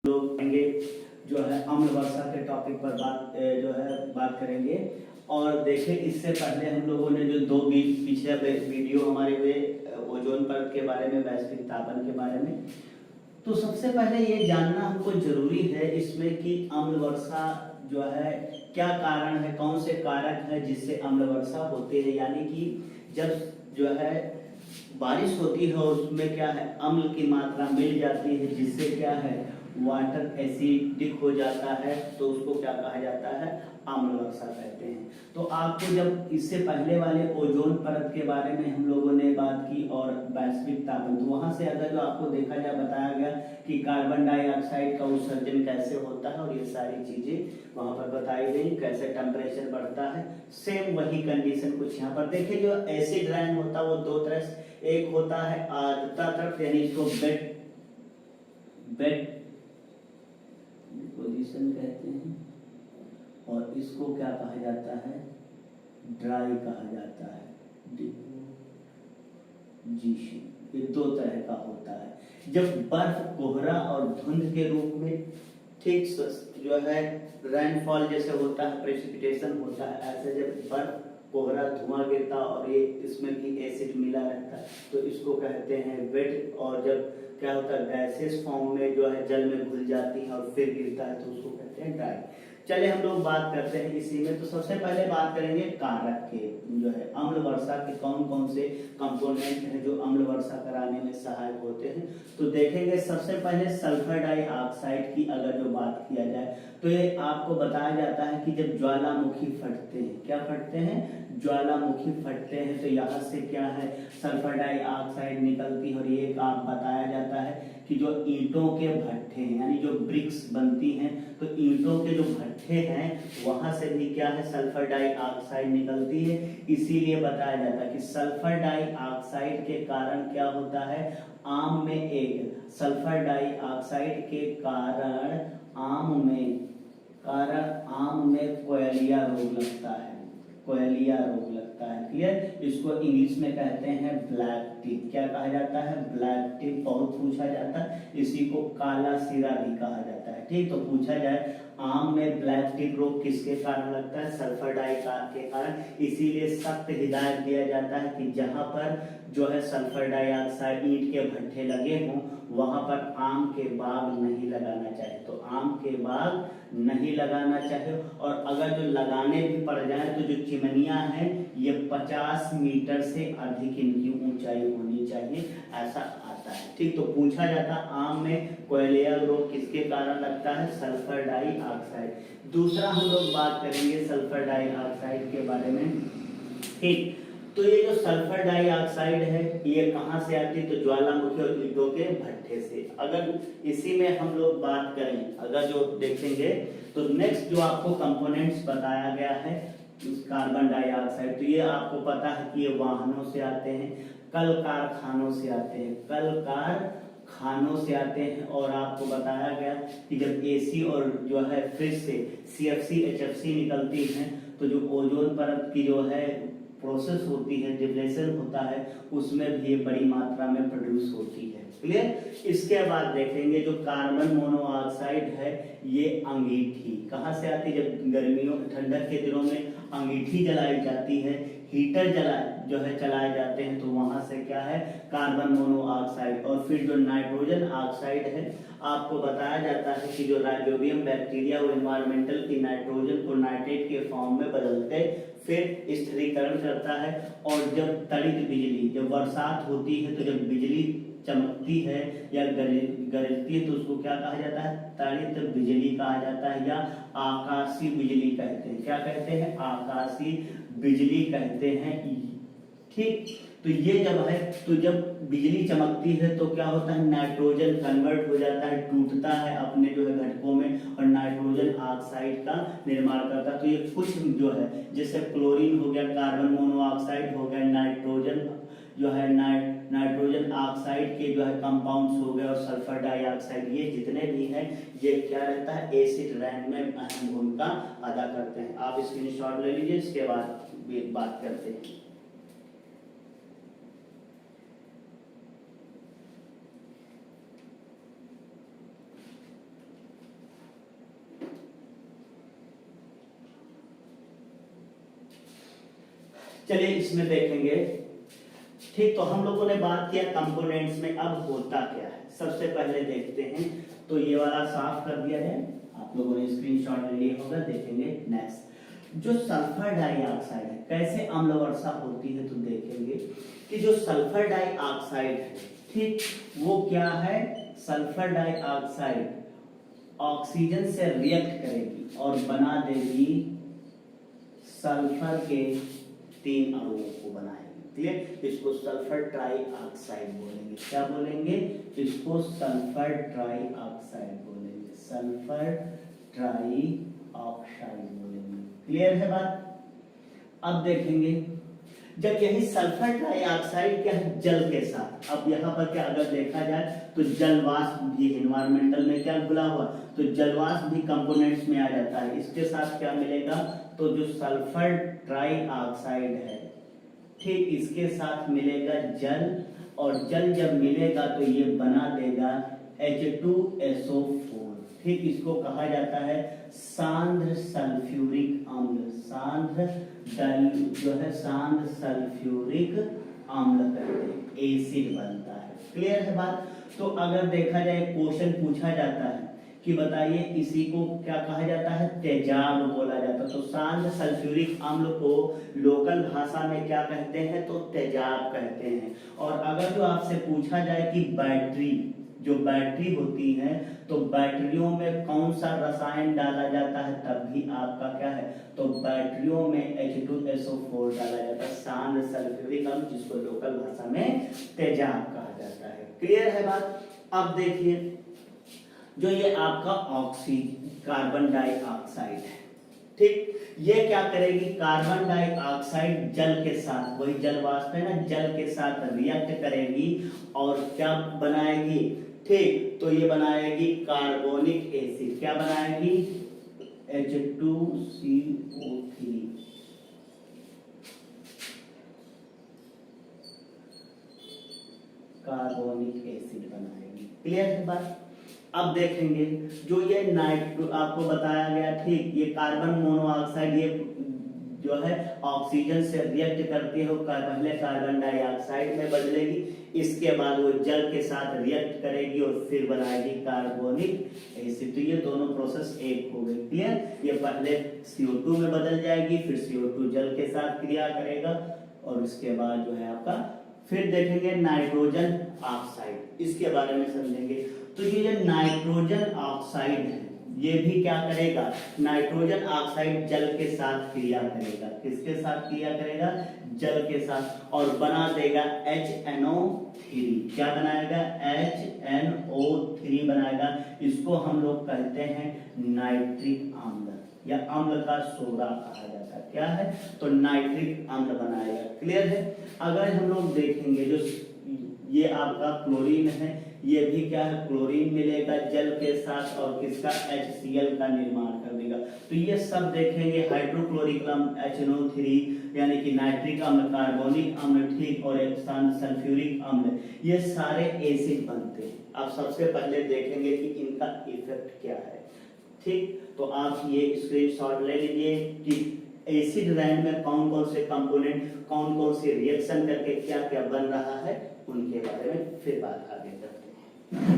लोग करेंगे जो है अम्ल वर्षा के टॉपिक पर बात करेंगे। और देखें, इससे पहले हम लोगों ने जो दो पिछले वीडियो हमारे हुए ओजोन परत के बारे में, वैश्विक तापन के बारे में, तो सबसे पहले ये जानना हमको जरूरी है इसमें कि अम्ल वर्षा जो है क्या कारण है, कौन से कारक है जिससे अम्ल वर्षा होती है। यानी कि जब जो है बारिश होती है और उसमें क्या है, अम्ल की मात्रा मिल जाती है, जिससे क्या है वाटर एसिडिक हो जाता है, तो उसको क्या कहा जाता है, अम्ल वर्षा कहते हैं। तो आपको जब इससे पहले वाले ओजोन परत के बारे में हम लोगों ने बात की और वैश्विक तापन, तो वहां से अगर जो आपको देखा जाए, बताया गया कि कार्बन डाइऑक्साइड का उत्सर्जन कैसे होता है और ये सारी चीजें वहां पर बताई गई, कैसे टेम्परेचर बढ़ता है। सेम वही कंडीशन कुछ यहाँ पर देखिए, जो एसिड रैन होता है वो दो तरह से, एक होता है आर्द्रता तरफ, यानी इसको बेड पोजीशन कहते हैं, और इसको क्या कहा जाता है, ड्राई कहा जाता है, ये दो तरह का होता है। जब बर्फ, कोहरा और धुंध के रूप में ठीक जो है रेनफॉल जैसे होता है, प्रेसिपिटेशन होता है, ऐसे जब बर्फ, कोहरा, धुआं गिरता और ये इसमें भी एसिड मिला रहता है, तो इसको कहते हैं वेट। और जब क्या होता है, गैसेस फॉर्म में जो है जल में घुल जाती है और फिर गिरता है, तो उसको कहते हैं ड्राई। चले हम लोग बात करते हैं इसी में। तो सबसे पहले बात करेंगे कारक के, जो है अम्ल वर्षा के कौन कौन से कंपोनेंट हैं जो अम्ल वर्षा कराने में सहायक होते हैं। तो देखेंगे सबसे पहले सल्फर डाइऑक्साइड की अगर जो बात किया जाए, तो ये आपको बताया जाता है कि जब ज्वालामुखी फटते हैं, क्या फटते हैं, ज्वालामुखी फटते हैं, तो यहाँ से क्या है सल्फर डाइऑक्साइड निकलती है। और ये आप बताया जाता है कि जो ईंटों के भट्ठे हैं, यानी जो ब्रिक्स बनती हैं, तो ईंटों के जो भट्ठे हैं वहां से भी क्या है सल्फर डाइऑक्साइड निकलती है। इसीलिए बताया जाता है कि सल्फर डाइऑक्साइड के कारण क्या होता है, आम में एक सल्फर डाइऑक्साइड के कारण आम में कोयलिया रोग लगता है, कोयलिया रोग लगता है। क्लियर, इसको इंग्लिश में कहते हैं ब्लैक टिप। क्या कहा जाता है, ब्लैक टिप, बहुत पूछा जाता है। इसी को काला सिरा भी कहा जाता है। ठीक, तो पूछा जाए आम में ब्लैक टिप रोग किसके कारण लगता है, सल्फर डाइऑक्साइड के कारण। इसीलिए सख्त हिदायत दिया जाता है कि जहां पर जो है सल्फर डाइऑक्साइड ईंट के भट्ठे लगे हों, वहां पर आम के बाग नहीं लगाना चाहिए। तो आम के बाग नहीं लगाना चाहिए। और अगर जो लगाने भी पड़ जाए, तो जो चिमनियां हैं ये 50 मीटर से अधिक इनकी ऊंचाई होनी चाहिए, ऐसा आता है। ठीक, तो पूछा जाता आम में कोयलिया रोग किसके कारण लगता है, सल्फर डाइऑक्साइड। दूसरा हम लोग बात करेंगे सल्फर डाइऑक्साइड के बारे में। ठीक, तो ये जो सल्फर डाइऑक्साइड है ये कहां से आती है, तो ज्वालामुखी और ईंटों के भट्ठे से। अगर इसी में हम लोग बात करें, अगर जो देखेंगे, तो नेक्स्ट जो आपको कंपोनेंट्स बताया गया है कार्बन डाइऑक्साइड, तो ये आपको पता है कि ये वाहनों से आते हैं, कल कारखानों से आते हैं, कल कारखानों से आते हैं। और आपको बताया गया कि जब एसी और जो है फ्रिज से सीएफसी एचएफसी निकलती हैं, तो जो ओजोन परत की जो है प्रोसेस होती है, डिप्लेशन होता है, उसमें भी बड़ी मात्रा में प्रोड्यूस होती है। क्लियर, इसके बाद देखेंगे जो कार्बन मोनोऑक्साइड है, ये अंगीठी कहां से आती है, जब गर्मियों ठंडक के दिनों में अंगीठी जलाई जाती है, हीटर चलाए जाते हैं, तो वहां से क्या है कार्बन मोनोऑक्साइड। और फिर जो नाइट्रोजन ऑक्साइड है, आपको बताया जाता है कि जो राइजोबियम बैक्टीरिया वो एनवायरमेंटल की नाइट्रोजन को नाइट्रेट के फॉर्म में बदलते फिर स्थिरीकरण करता है। और जब तड़ित बिजली, जब बरसात होती है, तो जब बिजली चमकती है या गरजती है, तो उसको क्या कहा जाता है, तड़ित बिजली कहा जाता है, या आकाशीय बिजली कहते हैं। क्या कहते हैं, आकाशीय बिजली कहते हैं। ठीक, तो ये जब है, तो जब बिजली चमकती है तो क्या होता है, नाइट्रोजन कन्वर्ट हो जाता है, टूटता है अपने जो है घटकों में, और नाइट्रोजन ऑक्साइड का निर्माण करता है। तो ये कुछ जो है, जैसे क्लोरीन हो गया, कार्बन मोनोऑक्साइड हो गया, नाइट्रोजन जो है नाइट्रोजन ऑक्साइड के जो है कंपाउंड्स हो गए, और सल्फर डाइऑक्साइड, ये जितने भी हैं ये क्या रहता है, एसिड रैन में अहम भूमिका अदा करते हैं। आप स्क्रीनशॉट ले लीजिए, इसके बाद बात करते हैं। चलिए इसमें देखेंगे। ठीक, तो हम लोगों ने बात किया कंपोनेंट्स में, अब होता क्या है सबसे पहले देखते हैं। तो ये वाला साफ कर दिया जाए, आप लोगों ने स्क्रीनशॉट ले लिया होगा, देखेंगे। नेक्स्ट, जो सल्फर डाइऑक्साइड है कैसे अम्ल वर्षा होती है, तो देखेंगे कि जो सल्फर डाइऑक्साइड है, ठीक, वो क्या है, सल्फर डाइऑक्साइड ऑक्सीजन से रिएक्ट करेगी और बना देगी सल्फर के 3 अणुओं को बनाएगी। क्लियर, इसको सल्फर ट्राइऑक्साइड बोलेंगे। क्या बोलेंगे, इसको सल्फर ट्राइऑक्साइड बोलेंगे, सल्फर ट्राइऑक्साइड बोलेंगे। क्लियर है बात। अब देखेंगे, जब यही सल्फर ट्राइऑक्साइड क्या है, जल के साथ, अब यहाँ पर क्या अगर देखा जाए तो जलवाष्प भी एनवायरमेंटल में क्या घुला हुआ, तो जलवाष्प भी कंपोनेंट्स में आ जाता है। इसके साथ क्या मिलेगा, तो जो सल्फर ट्राइऑक्साइड है, ठीक, इसके साथ मिलेगा जल, और जल जब मिलेगा तो ये बना देगा H2SO4। ठीक, इसको कहा जाता है सांद्र सल्फ्यूरिक अम्ल, सांद्र जो है सांद्र सल्फ्यूरिक अम्ल कहते हैं, एसिड बनता है। क्लियर है बात। तो अगर देखा जाए क्वेश्चन पूछा जाता है कि बताइए इसी को क्या कहा जाता है, तेजाब बोला जाता है। तो सांद्र सल्फ्यूरिक अम्ल को लोकल भाषा में क्या कहते हैं, तो तेजाब कहते हैं। और अगर जो आपसे पूछा जाए कि बैटरी, जो बैटरी होती है, तो बैटरियों में कौन सा रसायन डाला जाता है, तब भी आपका क्या है, तो बैटरियों में H2SO4 डाला जाता है, सांद्र सल्फ्यूरिक अम्ल, जिसको लोकल भाषा में तेजाब कहा जाता है। क्लियर है बात। अब देखिए, जो ये आपका ऑक्सीजन कार्बन डाइऑक्साइड है, ठीक, ये क्या करेगी, कार्बन डाइऑक्साइड जल के साथ, वही जल वाष्प है ना, जल के साथ रिएक्ट करेगी और क्या बनाएगी, ठीक, तो ये बनाएगी कार्बोनिक एसिड। क्या बनाएगी, H2CO3, कार्बोनिक एसिड बनाएगी। क्लियर है बात। अब देखेंगे, जो ये नाइट्रो आपको बताया गया, ठीक, ये कार्बन मोनोऑक्साइड ये जो है ऑक्सीजन से रिएक्ट करती है, पहले कार्बन डाइऑक्साइड में बदलेगी, इसके बाद वो जल के साथ रिएक्ट करेगी और फिर बनाएगी कार्बोनिक एसिड। तो ये दोनों प्रोसेस एक हो गई। क्लियर, ये पहले CO2 में बदल जाएगी, फिर CO2 जल के साथ क्रिया करेगा, और इसके बाद जो है आपका फिर देखेंगे नाइट्रोजन ऑक्साइड, इसके बारे में समझेंगे। तो ये जो नाइट्रोजन ऑक्साइड है, ये भी क्या करेगा, नाइट्रोजन ऑक्साइड जल के साथ क्रिया करेगा। किसके साथ क्रिया करेगा, जल के साथ, और बना देगा HNO3। क्या बनाएगा, HNO3 बनाएगा। इसको हम लोग कहते हैं नाइट्रिक अम्ल, या अम्ल का सोडा कहा जाता है। क्या है, तो नाइट्रिक अम्ल बनाएगा। क्लियर है। अगर हम लोग देखेंगे, जो ये आपका क्लोरीन है, ये भी क्या है, क्लोरीन मिलेगा जल के साथ, और किसका, HCl का निर्माण कर देगा। तो ये सब देखेंगे, हाइड्रोक्लोरिक अम्ल HNO3 यानी कि नाइट्रिक अम्ल, कार्बोनिक अम्ल, ठीक, और एक सल्फ्यूरिक अम्ल, ये सारे एसिड बनते हैं। अब सबसे पहले देखेंगे कि इनका इफेक्ट क्या है। ठीक, तो आप ये स्क्रीनशॉट ले लीजिए कि एसिड रैंड में कौन कौन से कंपोनेंट, कौन कौन से रिएक्शन करके क्या क्या बन रहा है, उनके बारे में फिर बात आगे करते हैं।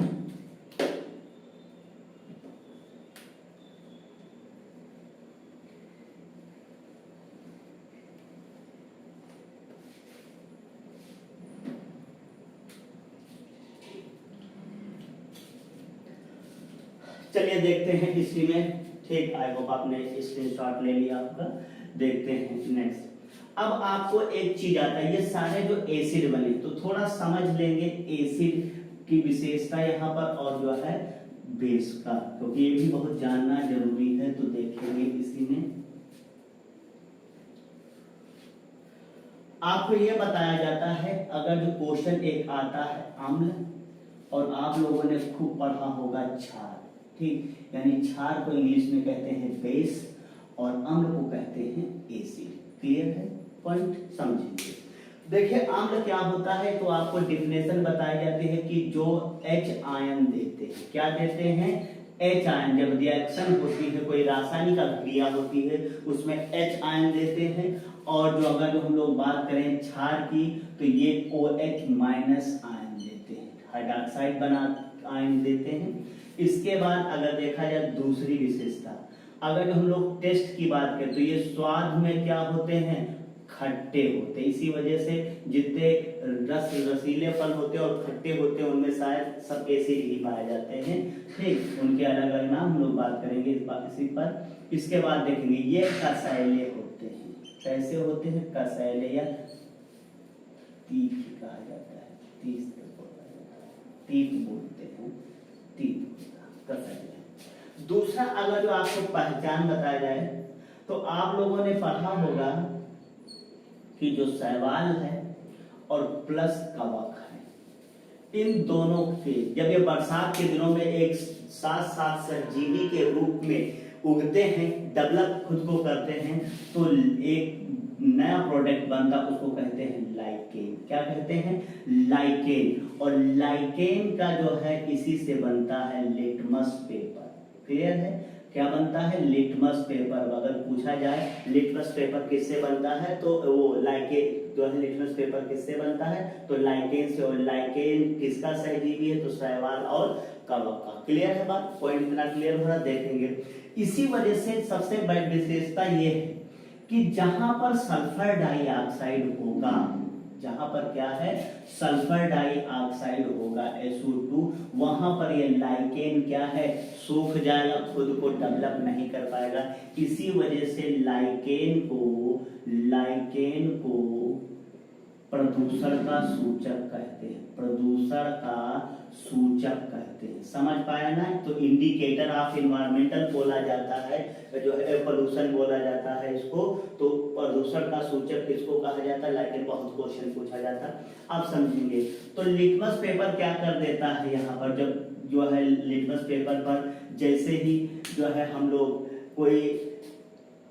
चलिए देखते हैं इसी में। ठीक, आई होप आपने स्क्रीनशॉट ले लिया आपका। देखते हैं नेक्स्ट। अब आपको एक चीज आता है, ये सारे जो एसिड बने, तो थोड़ा समझ लेंगे एसिड की विशेषता यहाँ पर, और जो है बेस का, क्योंकि ये भी बहुत जानना जरूरी है। तो देखेंगे इसी में आपको ये बताया जाता है, अगर जो क्वेश्चन एक आता है अम्ल, और आप लोगों ने खूब पढ़ा होगा क्षार, ठीक, यानी क्षार को इंग्लिश में कहते हैं बेस, और अम्ल को कहते हैं एसिड। क्लियर है, पॉइंट समझेंगे। देखिए अम्ल क्या होता है, तो आपको डिफिनेशन बताई जाती है कि जो H आयन देते हैं, क्या देते हैं, H आयन, जब रिएक्शन होती है, कोई रासायनिक अभिक्रिया होती है, उसमें H आयन देते हैं। और जो अगर जो हम लोग बात करें क्षार की, तो ये OH माइनस आयन देते हैं, हाइड्रोक्साइड बना आयन देते हैं। इसके बाद अगर देखा जाए दूसरी विशेषता, अगर जो हम लोग टेस्ट की बात करें, तो ये स्वाद में क्या होते हैं, खट्टे होते हैं। इसी वजह से जितने रसीले फल होते हैं और खट्टे होते हैं, उनमें शायद सब एसिड ही पाए जाते हैं। ठीक, उनके अलग अलग नाम हम लोग बात करेंगे इसी पर। इसके बाद देखेंगे ये कसैले होते हैं। कैसे होते हैं, कसैले या तीत कहा जाता है, तीत बोलते हैं, तीत कसैले। दूसरा अगर जो आपको पहचान बताया जाए, तो आप लोगों ने पढ़ा होगा कि जो शैवाल है और प्लस कवक है, इन दोनों के जब ये बरसात के दिनों में एक साथ साथ सजीवी के रूप में उगते हैं, डेवलप खुद को करते हैं, तो एक नया प्रोडक्ट बनता, उसको कहते हैं लाइकेन। क्या कहते हैं, लाइकेन। और लाइकेन का जो है इसी से बनता है लिटमस पेपर। क्लियर है, क्या बनता है, लिटमस पेपर। अगर पूछा जाए लिटमस पेपर किससे बनता है, तो वो लाइकेन जो है, लिटमस पेपर किससे बनता है, तो लाइकेन से। और लाइकेन किसका सहजीवी है, तो शैवाल और कवक का। क्लियर है बात, पॉइंट इतना क्लियर हो रहा, देखेंगे। इसी वजह से सबसे बड़ी विशेषता ये है कि जहां पर सल्फर डाइऑक्साइड होगा, जहां पर क्या है, सल्फर डाइऑक्साइड होगा SO2, वहां पर ये लाइकेन क्या है, सूख जाएगा, खुद को डेवलप नहीं कर पाएगा। इसी वजह से लाइकेन को प्रदूषण का सूचक कहते हैं, प्रदूषण का सूचक कहते हैं। समझ पाया ना, तो इंडिकेटर ऑफ एनवायरमेंटल बोला जाता है, जो है पोल्यूशन बोला जाता है इसको। तो प्रदूषण का सूचक किसको कहा जाता है, लाइकेन। बहुत क्वेश्चन पूछा जाता है, आप समझेंगे। तो लिटमस पेपर क्या कर देता है, यहाँ पर जब जो है लिटमस पेपर पर जैसे ही जो है हम लोग कोई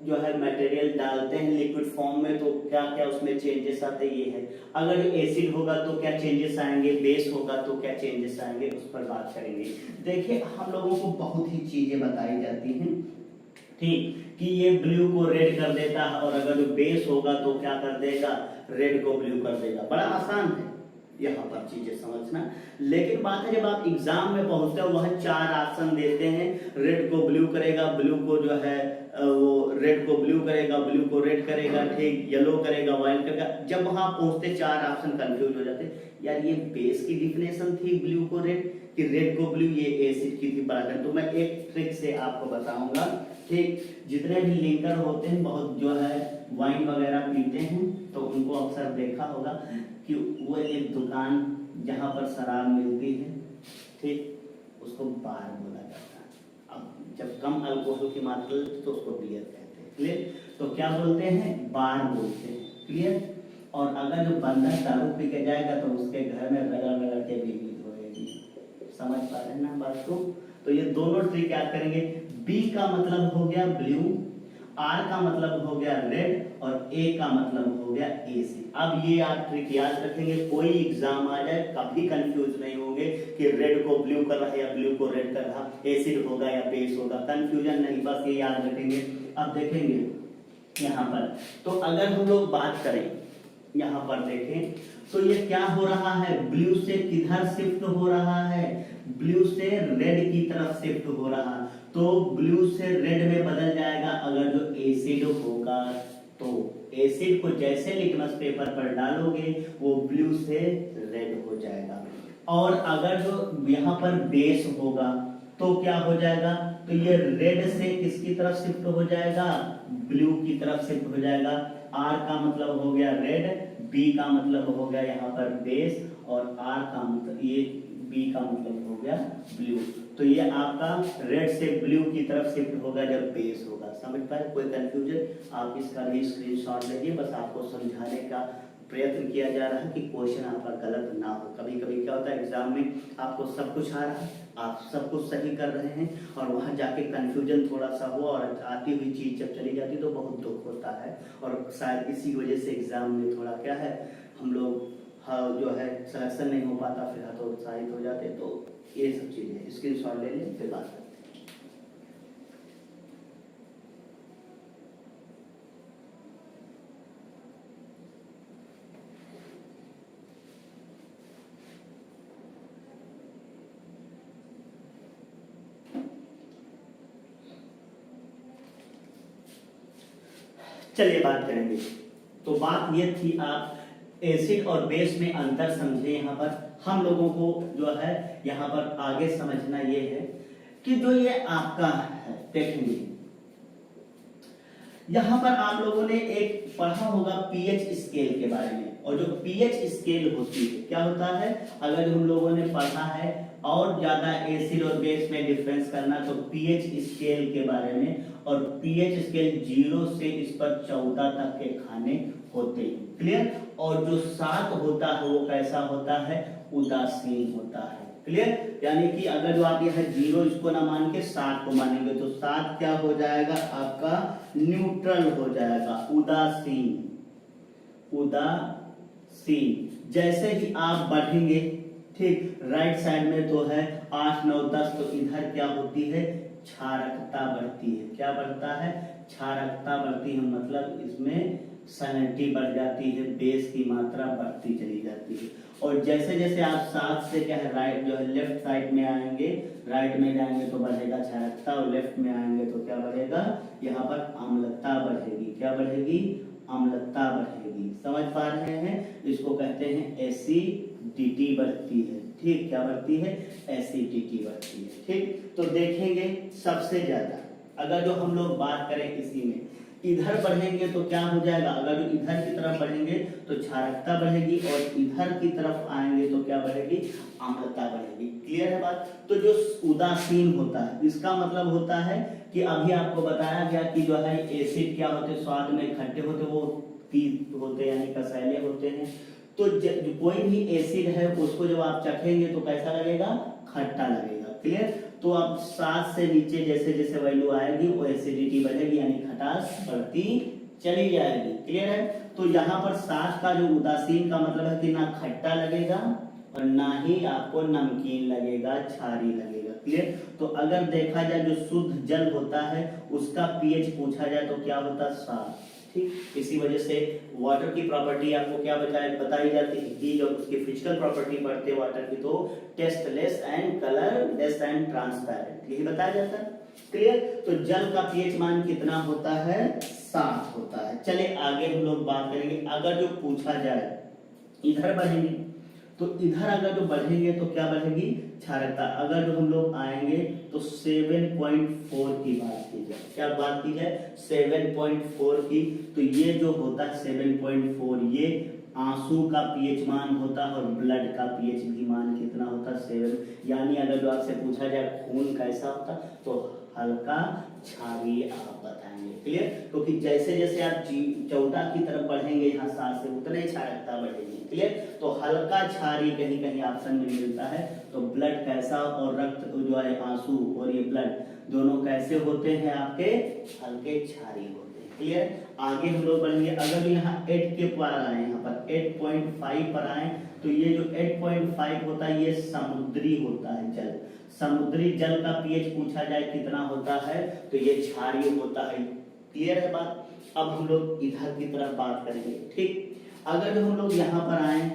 जो है मटेरियल डालते हैं लिक्विड फॉर्म में, तो क्या क्या उसमें चेंजेस आते हैं, ये है। अगर एसिड होगा तो क्या चेंजेस आएंगे, बेस होगा तो क्या चेंजेस आएंगे, उस पर बात करेंगे। देखिए, हम लोगों को बहुत ही चीजें बताई जाती हैं, ठीक, कि ये ब्लू को रेड कर देता है, और अगर जो बेस होगा तो क्या कर देगा, रेड को ब्लू कर देगा। बड़ा आसान है यहाँ पर चीजें समझना। लेकिन बात है जब आप एग्जाम में पहुंचते हो, वह 4 ऑप्शन देते हैं, रेड को ब्लू करेगा, ब्लू को जो है वो रेड को ब्लू करेगा, ब्लू को रेड करेगा, ठीक, येलो करेगा, वाइट करेगा। जब वहां पहुंचते 4 ऑप्शन कंफ्यूज हो जाते, यार ये बेस की डिफिनेशन थी ब्लू को रेड, कि रेड को ब्लू, ये एसिड की थी बराबर। तो मैं एक ट्रिक से आपको बताऊंगा, ठीक। जितने भी लिंकर होते हैं, बहुत जो है वाइन वगैरह पीते हैं, तो उनको अक्सर देखा होगा कि वो एक दुकान जहां पर शराब मिलती है, ठीक, उसको बार बोला जाता है। अब जब कम अल्कोहल की मात्रा तो उसको बियर कहते हैं। क्लियर, तो क्या बोलते हैं, बार बोलते हैं। क्लियर। और अगर जो बंदा दारू पी के जाएगा तो उसके घर में रगड़ रगड़ के बीवी धोएगी। समझ पा रहे हैं ना बात को। तो ये दोनों ट्रिक याद करेंगे। बी का मतलब हो गया ब्लू, आर का मतलब हो गया रेड, और ए का मतलब हो गया एसिड। अब ये आप ट्रिक याद रखेंगे, कोई एग्जाम आ जाए कभी कंफ्यूज नहीं होंगे कि रेड को ब्लू कर रहा है या ब्लू को रेड कर रहा, एसिड होगा या बेस होगा, कंफ्यूजन नहीं, बस ये याद रखेंगे। अब देखेंगे यहाँ पर, तो अगर हम लोग बात करें, यहाँ पर देखें तो ये क्या हो रहा है, ब्लू से किधर शिफ्ट हो रहा है, ब्लू से रेड की तरफ शिफ्ट हो रहा, तो ब्लू से रेड में बदल जाएगा अगर जो एसिड होगा। तो एसिड को जैसे लिटमस पेपर पर डालोगे वो ब्लू से रेड हो जाएगा। और अगर जो यहाँ पर बेस होगा तो क्या हो जाएगा, तो ये रेड से किसकी तरफ शिफ्ट हो जाएगा, ब्लू की तरफ शिफ्ट हो जाएगा। आर का मतलब हो गया रेड, बी का मतलब हो गया यहाँ पर बेस, और आर का मतलब ये बी का मतलब हो गया ब्लू। तो ये आपका रेड से ब्लू की तरफ शिफ्ट होगा जब बेस होगा। समझ पाए, कोई कंफ्यूजन, आप इसका भी स्क्रीनशॉट लीजिए, बस आपको समझाने का प्रयत्न किया जा रहा है कि क्वेश्चन आपका गलत ना हो। कभी कभी क्या होता है एग्जाम में आपको सब कुछ आ रहा है, आप सब कुछ सही कर रहे हैं, और वहां जाके कंफ्यूजन थोड़ा सा हुआ और आती हुई चीज जब चली जाती तो बहुत दुख होता है। और शायद इसी वजह से एग्जाम में थोड़ा क्या है, हम लोग जो है सिलेक्शन नहीं हो पाता, फिर हतोत्साहित हो जाते। तो ये सब चीजें स्क्रीनशॉट ले लें, फिर बात करते हैं। चलिए बात करेंगे। तो बात ये थी, आप एसिड और बेस में अंतर समझे। यहाँ पर हम लोगों को जो है यहाँ पर आगे समझना ये है कि जो ये आपका है, देखेंगे यहाँ पर आप लोगों ने एक पढ़ा होगा पीएच स्केल के बारे में। और जो पीएच स्केल होती है, क्या होता है, अगर हम लोगों ने पढ़ा है और ज्यादा एसिड और बेस में डिफरेंस करना, तो पीएच स्केल के बारे में। और पीएच स्केल 0 से इस पर 14 तक के खाने होते हैं, क्लियर। और जो 7 होता है वो कैसा होता है, उदासीन होता है, क्लियर। यानी कि अगर जो आप यह 0 इसको ना मान के 7 को मानेंगे, तो 7 क्या हो जाएगा आपका, न्यूट्रल हो जाएगा, उदासीन, उदासीन। जैसे ही आप बढ़ेंगे, ठीक, राइट साइड में तो है 8 9 10, तो इधर क्या होती है, क्षारकता बढ़ती है। क्या बढ़ता है, क्षारकता बढ़ती है, मतलब इसमें सैलिनिटी बढ़ जाती है, बेस की मात्रा बढ़ती चली जाती है। और जैसे जैसे आप 7 से क्या है, राइट जो है लेफ्ट साइड में आएंगे, राइट में जाएंगे तो बढ़ेगा क्षारकता, और लेफ्ट में आएंगे तो क्या बढ़ेगा, यहाँ पर अम्लता बढ़ेगी। क्या बढ़ेगी, अम्लता बढ़ेगी। समझ पा रहे हैं, इसको कहते हैं एसिडिटी बढ़ती है, ठीक। क्या बढ़ती है, एसिडिटी बढ़ती है, ठीक। तो देखेंगे सबसे ज्यादा अगर जो हम लोग बात करें इसी में, इधर बढ़ेंगे तो क्या हो जाएगा, अगर जो इधर की तरफ बढ़ेंगे तो क्षारकता बढ़ेगी, और इधर की तरफ आएंगे तो क्या बढ़ेगी, अम्लता बढ़ेगी। क्लियर है बात। तो जो उदासीन होता है, इसका मतलब होता है कि अभी आपको बताया गया कि जो है एसिड क्या होते, स्वाद में खट्टे होते, वो तीत होते यानी कसैले होते हैं। तो कोई भी एसिड है उसको जब आप चखेंगे तो कैसा लगेगा, खट्टा लगेगा, क्लियर। तो अब 7 से नीचे जैसे जैसे वैल्यू आएगी वो एसिडिटी बढ़ेगी, यानी खटास बढ़ती चली जाएगी, क्लियर है। तो यहाँ पर 7 का जो उदासीन का मतलब है कि ना खट्टा लगेगा और ना ही आपको नमकीन लगेगा, क्षारी लगेगा, क्लियर। तो अगर देखा जाए जो शुद्ध जल होता है उसका पीएच पूछा जाए तो क्या होता है, 7, ठीक। इसी वजह से वाटर की प्रॉपर्टी आपको क्या बताई जाती है कि जब उसकी फिजिकल प्रॉपर्टी पढ़ते हैं वाटर की, तो tasteless and colourless and transparent, यही बताया जाता है, क्लियर। तो जल का पीएच मान कितना होता है, 7 होता है। चलिए आगे हम लोग बात करेंगे। अगर जो पूछा जाए इधर बढ़ेंगे, तो इधर अगर जो बढ़ेंगे तो क्या बढ़ेगी, क्षारकता। अगर जो हम लोग आएंगे तो 7.4 की बात की जाए, क्या बात की जाए, 7.4 की। तो ये जो होता है 7.4, ये आंसू का पीएच मान होता है, और ब्लड का पीएच भी मान कितना होता है, 7। यानी अगर जो आपसे पूछा जाए खून कैसा होता, तो हल्का क्षारीय आप बताएंगे, क्लियर। क्योंकि जैसे जैसे आप 14 की तरफ बढ़ेंगे यहाँ 7 से, उतने क्षारकता बढ़ेगी, क्लियर। तो हल्का क्षारीय कहीं कहीं ऑप्शन में मिलता है। तो ब्लड कैसा, और रक्त जो है आंसू और ये ब्लड दोनों कैसे होते हैं आपके, हल्के क्षारीय होते हैं, क्लियर। आगे हम लोग बढ़ेंगे। अगर यहाँ 8 के पार आए, यहाँ पर 8.5 पर आए, तो ये जो 8.5 होता है ये समुद्री होता है जल। समुद्री जल का पीएच पूछा जाए कितना होता है, तो ये क्षारीय होता है, क्लियर है बात। अब हम लोग इधर की तरफ बात करेंगे, ठीक। अगर हम लोग यहाँ पर आए,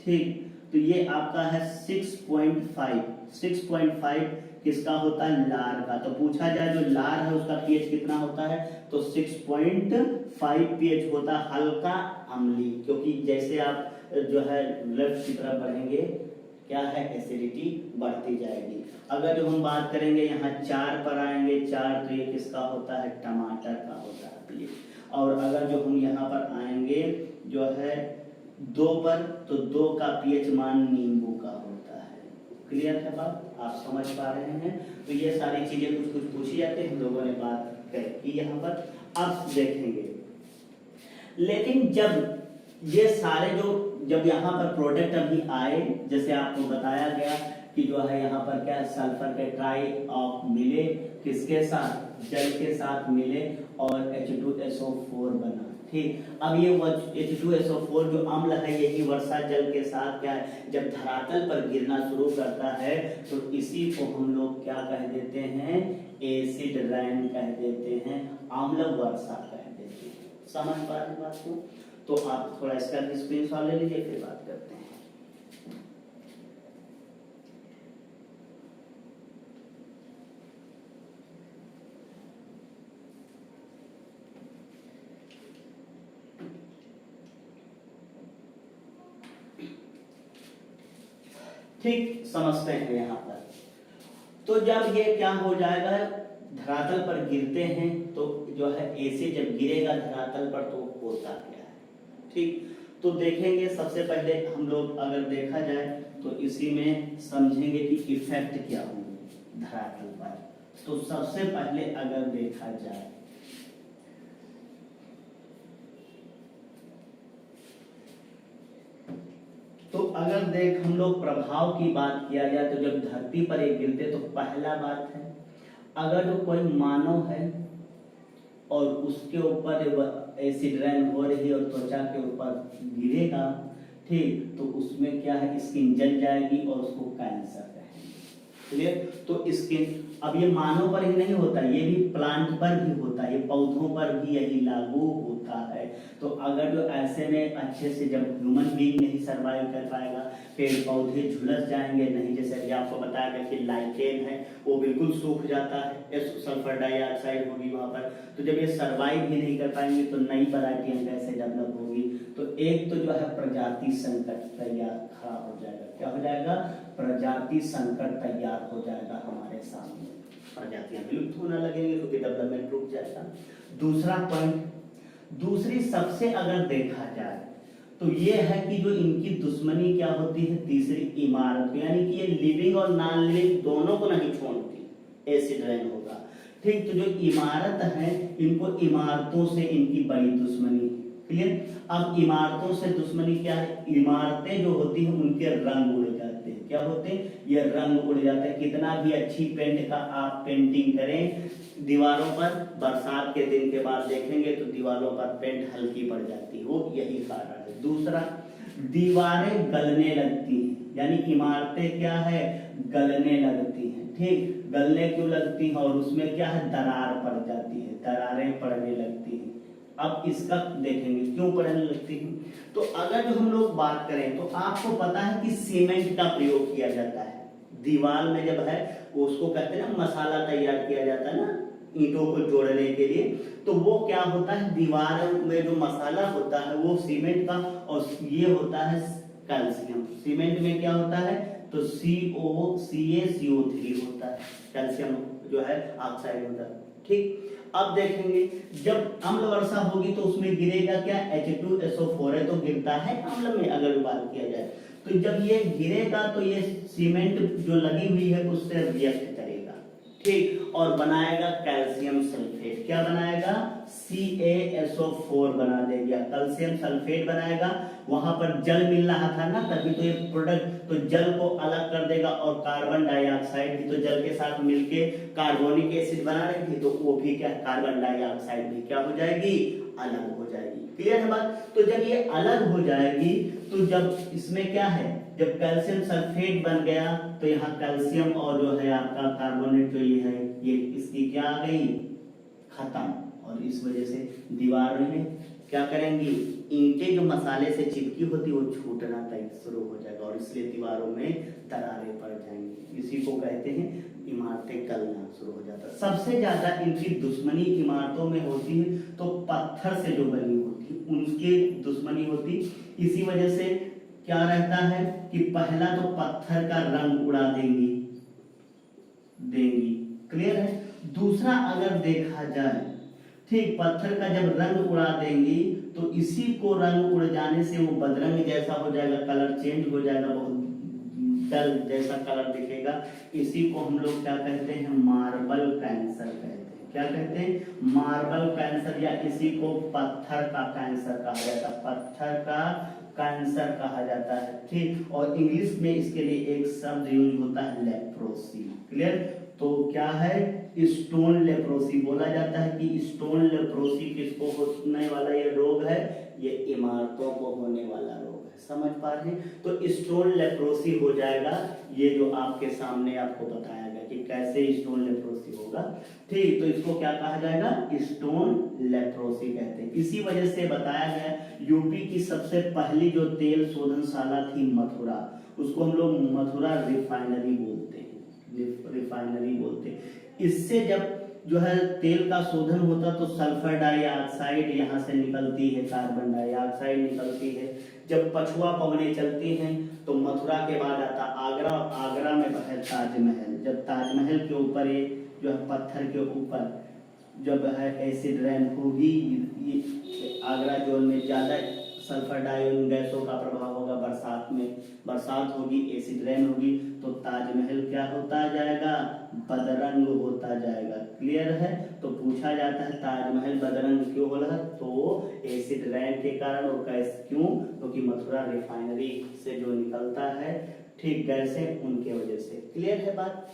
ठीक, तो ये आपका है 6.5 किसका होता है, लार का। तो पूछा जाए जो लार है उसका पीएच कितना होता है, तो 6.5 पीएच होता है, हल्का अम्लीय। क्योंकि जैसे आप जो है लेफ्ट की तरफ बढ़ेंगे, क्या है, एसिडिटी बढ़ती जाएगी। अगर जो हम बात करेंगे यहाँ 4 पर आएंगे, 4, तो ये किसका होता है, टमाटर का होता है। और अगर जो हम यहाँ पर आएंगे जो है 2 पर, तो 2 का पीएच मान नींबू का होता है, क्लियर है बात, आप समझ पा रहे हैं। तो ये सारी चीजें कुछ कुछ पूछी जाती है, हम लोगों ने बात की यहाँ पर। अब देखेंगे, लेकिन जब ये सारे जो जब यहाँ पर प्रोडक्ट अभी आए, जैसे आपको बताया गया कि जो है यहाँ पर क्या सल्फर के ट्राई ऑफ मिले, किसके साथ, जल के साथ मिले, और H2SO4 बना, ठीक। अब ये H2SO4 जो अम्ल है, यही वर्षा जल के साथ क्या है, जब धरातल पर गिरना शुरू करता है, तो इसी को हम लोग क्या कह देते हैं, एसिड रेन कह देते हैं, अम्ल वर्षा कह देते हैं। समझ पा रहे बात को। तो आप थोड़ा इसका स्क्रीनशॉट ले लीजिए, फिर बात करते हैं। ठीक समझते हैं यहाँ पर। तो जब ये क्या हो जाएगा, धरातल पर गिरते हैं तो जो है एसिड जब गिरेगा धरातल पर तो होता क्या है, ठीक। तो देखेंगे सबसे पहले हम लोग अगर देखा जाए तो इसी में समझेंगे कि इफेक्ट क्या होंगे धरातल पर। तो सबसे पहले अगर देखा जाए तो अगर देख हम लोग प्रभाव की बात किया जाए तो जब धरती पर ये गिरते तो पहला बात है, अगर जो कोई मानव है और उसके ऊपर एसिड रेन हो रही है और त्वचा के ऊपर गिरेगा, ठीक, तो उसमें क्या है स्किन जल जाएगी और उसको कैंसर रहेगा, क्लियर। तो स्किन अब ये मानव पर ही नहीं होता, ये भी प्लांट पर भी होता है, ये पौधों पर भी यही लागू होता है। तो अगर जो ऐसे में अच्छे से जब ह्यूमन बीइंग नहीं सर्वाइव कर पाएगा, पेड़ पौधे झुलस जाएंगे नहीं, जैसे अभी आपको बताया गया कि लाइकेन है वो बिल्कुल सूख जाता है, सल्फर डाइऑक्साइड होगी वहां पर। तो जब ये सर्वाइव ही नहीं कर पाएंगे तो नई वैरायटियां कैसे डेवलप होगी। तो एक तो जो है प्रजाति संकट तैयार खड़ा हो जाएगा, क्या हो जाएगा, प्रजाति संकट तैयार हो जाएगा हमारे सामने, प्रजातियां विलुप्त होने लगेंगे क्योंकि डेवलपमेंट रुक जाएगा। दूसरा पॉइंट, दूसरी सबसे अगर देखा जाए तो ये है कि जो इनकी दुश्मनी क्या होती है, तीसरी इमारत, यानी कि ये लिविंग और नॉन लिविंग दोनों को नहीं छोड़ती, एसिड रेन होगा, ठीक। तो जो इमारत है इनको इमारतों से इनकी बड़ी दुश्मनी, क्लियर। अब इमारतों से दुश्मनी क्या है, इमारतें जो होती हैं उनके रंग उड़ जाते हैं, क्या होते हैं, ये रंग उड़ जाते हैं। कितना भी अच्छी पेंट का आप पेंटिंग करें दीवारों पर, बरसात के दिन के बाद देखेंगे तो दीवारों पर पेंट हल्की पड़ जाती है, वो यही कारण है। दूसरा, दीवारें गलने लगती हैं, यानी इमारतें क्या है, गलने लगती हैं, ठीक। गलने क्यों लगती हैं, और उसमें क्या है, दरार पड़ जाती है, दरारें पड़ने लगती हैं। अब इसका देखेंगे क्यों पड़ने लगती है। तो अगर जो हम लोग बात करें तो आपको पता है कि सीमेंट का प्रयोग किया जाता है दीवार में, जब है उसको कहते हैं ना मसाला तैयार किया जाता है ना ईंटों को जोड़ने के लिए। तो वो क्या होता है, दीवार में जो मसाला होता है वो सीमेंट का, और ये होता है कैल्शियम। सीमेंट में क्या होता है, तो CaCO3 होता है, कैल्शियम जो है ऑक्साइड होता है, ठीक। अब देखेंगे जब अम्ल वर्षा होगी तो उसमें गिरेगा क्या, H2SO4 है, तो गिरता है अम्ल में अगर बात किया जाए। तो जब ये गिरेगा तो ये सीमेंट जो लगी हुई है उससे रिएक्ट करेगा, ठीक, और बनाएगा कैल्शियम सल्फेट। क्या बनाएगा, CaSO4 बना देगा, कैल्शियम सल्फेट बनाएगा। वहां पर जल मिल रहा था ना, तभी तो ये प्रोडक्ट, तो जल को अलग कर देगा, और कार्बन डाइऑक्साइड भी तो जल के साथ मिलके कार्बोनिक एसिड बना रही थी, तो वो भी क्या, कार्बन डाइऑक्साइड भी क्या हो जाएगी, अलग हो जाएगी, क्लियर है बात। तो जब ये अलग हो जाएगी तो जब इसमें क्या है, जब कैल्शियम सल्फेट बन गया तो यहाँ कैल्शियम और जो है आपका कार्बोनेट जो ये है, ये इसकी क्या आ गई, खत्म। और इस वजह से दीवार में क्या करेंगी, ईंटें जो मसाले से चिपकी होती वो छूटना तय शुरू हो जाएगा, और इसलिए दीवारों में दरारें पड़ जाएंगी। इसी को कहते हैं इमारतें गलना शुरू हो जाता है। सबसे ज्यादा इनकी दुश्मनी इमारतों में होती है तो पत्थर से जो बनी होती है उनकी दुश्मनी होती। इसी वजह से क्या रहता है कि पहला तो पत्थर का रंग उड़ा देंगी, क्लियर है। दूसरा अगर देखा जाए, ठीक, पत्थर का जब रंग उड़ा देंगी तो इसी को रंग उड़ जाने से वो बदरंग जैसा हो जाएगा, कलर चेंज हो जाएगा, बहुत डल जैसा कलर दिखेगा। इसी को हम लोग क्या कहते हैं, मार्बल कैंसर कहते हैं। क्या कहते हैं, मार्बल कैंसर, या इसी को पत्थर का कैंसर कहा जाता है, पत्थर का कैंसर कहा जाता है, ठीक। और इंग्लिश में इसके लिए एक शब्द यूज होता है, लेप्रोसी, क्लियर। तो क्या है, स्टोन लेप्रोसी बोला जाता है कि स्टोन लेप्रोसी किसको होने वाला ये रोग है, ये इमारतों को होने वाला रोग है, समझ पा रहे हैं। तो स्टोन लेप्रोसी हो जाएगा, ये जो आपके सामने आपको बताया गया कि कैसे स्टोन लेप्रोसी होगा, ठीक। तो इसको क्या कहा जाएगा, स्टोन लेप्रोसी कहते हैं। इसी वजह से बताया गया यूपी की सबसे पहली जो तेल शोधनशाला थी मथुरा, उसको हम लोग मथुरा रिफाइनरी बोलते हैं, रिफाइनरी बोलते हैं। इससे जब जो है तेल का शोधन होता तो सल्फर डाइऑक्साइड यहाँ से निकलती है, कार्बन डाइऑक्साइड निकलती है, जब पछुआ पवनें चलती हैं तो मथुरा के बाद आता आगरा, आगरा में है ताजमहल। जब ताजमहल के ऊपर ये जो है पत्थर के ऊपर जब है एसिड रेन होगी, ये आगरा जोन में ज़्यादा सल्फर डाइऑक्साइड गैसों का प्रभाव होगा, बरसात में बरसात होगी, एसिड रेन होगी, तो ताजमहल क्या होता जाएगा, बदरंग होता जाएगा। क्लियर है? तो पूछा जाता है ताजमहल बदरंग क्यों हो रहा, तो एसिड रेन के कारण। और कैसे क्यों? क्योंकि मथुरा रिफाइनरी से जो निकलता है ठीक गैसें, उनके वजह से। क्लियर है बात?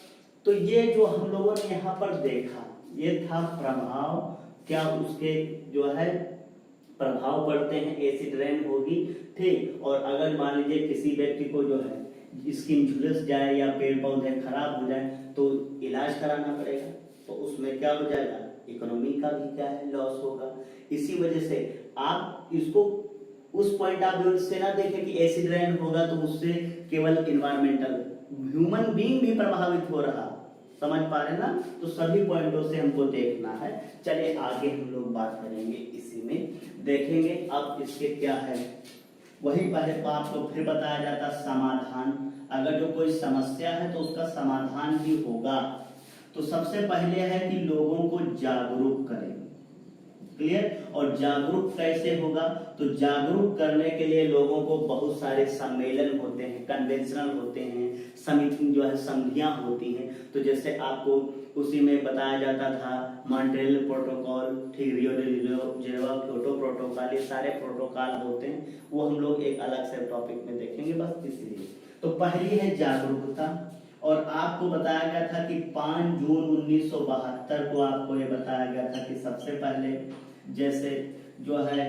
तो ये जो हम लोगों ने यहाँ पर देखा, ये था प्रभाव, क्या उसके जो है प्रभाव पड़ते हैं, एसिड रेन होगी, ठीक। और अगर मान लीजिए किसी व्यक्ति को जो है स्किन झुलस जाए या पेड़ पौधे खराब हो जाए तो इलाज कराना पड़ेगा, तो उसमें क्या हो जाएगा, इकोनॉमी का भी क्या है, लॉस होगा। इसी वजह से आप इसको उस पॉइंट ऑफ व्यू से ना देखें कि एसिड रेन होगा तो उससे केवल इन्वायरमेंटल, ह्यूमन बीइंग भी प्रभावित हो रहा, समझ पा रहे ना? तो सभी पॉइंटों से हमको देखना है। चलिए आगे हम लोग बात करेंगे, इसी में देखेंगे। अब इसके क्या है, वही पहले आपको फिर बताया जाता समाधान। अगर जो कोई समस्या है तो उसका समाधान भी होगा। तो सबसे पहले है कि लोगों को जागरूक करें। क्लियर? और जागरूक कैसे होगा, तो जागरूक करने के लिए लोगों को बहुत सारे सम्मेलन होते हैं, कन्वेंशनल होते हैं, समिति जो है संधियां होती हैं। तो जैसे आपको उसी में बताया जाता था मॉन्ट्रियल प्रोटोकॉल, ठीक, Rio de Geneva Kyoto protocol, ये सारे प्रोटोकॉल होते हैं, वो हम लोग एक अलग से टॉपिक में देखेंगे, बस इसलिए। तो पहली है जागरूकता। और आपको बताया गया था कि 5 जून 1972 को आपको ये बताया गया था कि सबसे पहले जैसे जो है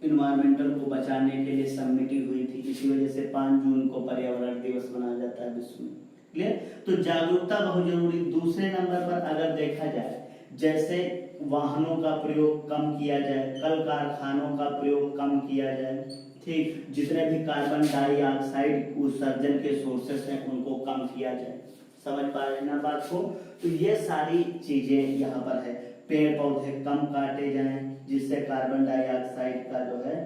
इन्वायरमेंटल को बचाने के लिए सम्मिटी हुई थी, इसी वजह से 5 जून को पर्यावरण दिवस मनाया जाता है विश्व में। क्लियर? तो जागरूकता बहुत जरूरी। दूसरे नंबर पर अगर देखा जाए, जैसे वाहनों का प्रयोग कम किया जाए, कल कारखानों का प्रयोग कम किया जाए, ठीक, जितने भी कार्बन डाइऑक्साइड उत्सर्जन के सोर्सेस हैं उनको कम किया जाए। समझ पा रहे हैं ना बात को? तो ये सारी चीजें यहाँ पर है। पेड़ पौधे कम काटे जाएं जिससे कार्बन डाइऑक्साइड का जो है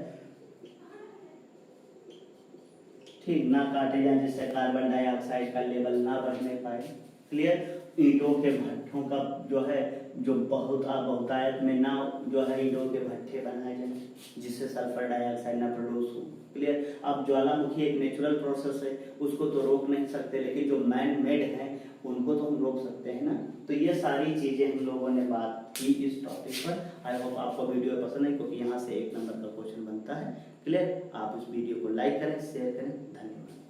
ठीक ना काटे जाएं, जिससे कार्बन डाइऑक्साइड का लेवल ना बढ़ने पाए। क्लियर? ईंटों के भट्ठों का जो है जो बहुतायत में ना जो है ईंटों के भट्ठे बनाए जाएं जिससे सल्फर डाइऑक्साइड ना प्रोड्यूस हो। क्लियर? अब ज्वालामुखी एक नेचुरल प्रोसेस है, उसको तो रोक नहीं सकते, लेकिन जो मैन मेड है उनको तो हम रोक सकते हैं ना। तो ये सारी चीजें हम लोगों ने बात की इस टॉपिक पर। आई होप आपको वीडियो पसंद है, क्योंकि यहाँ से 1 नंबर का क्वेश्चन बनता है। क्लियर? आप इस वीडियो को लाइक करें, शेयर करें। धन्यवाद।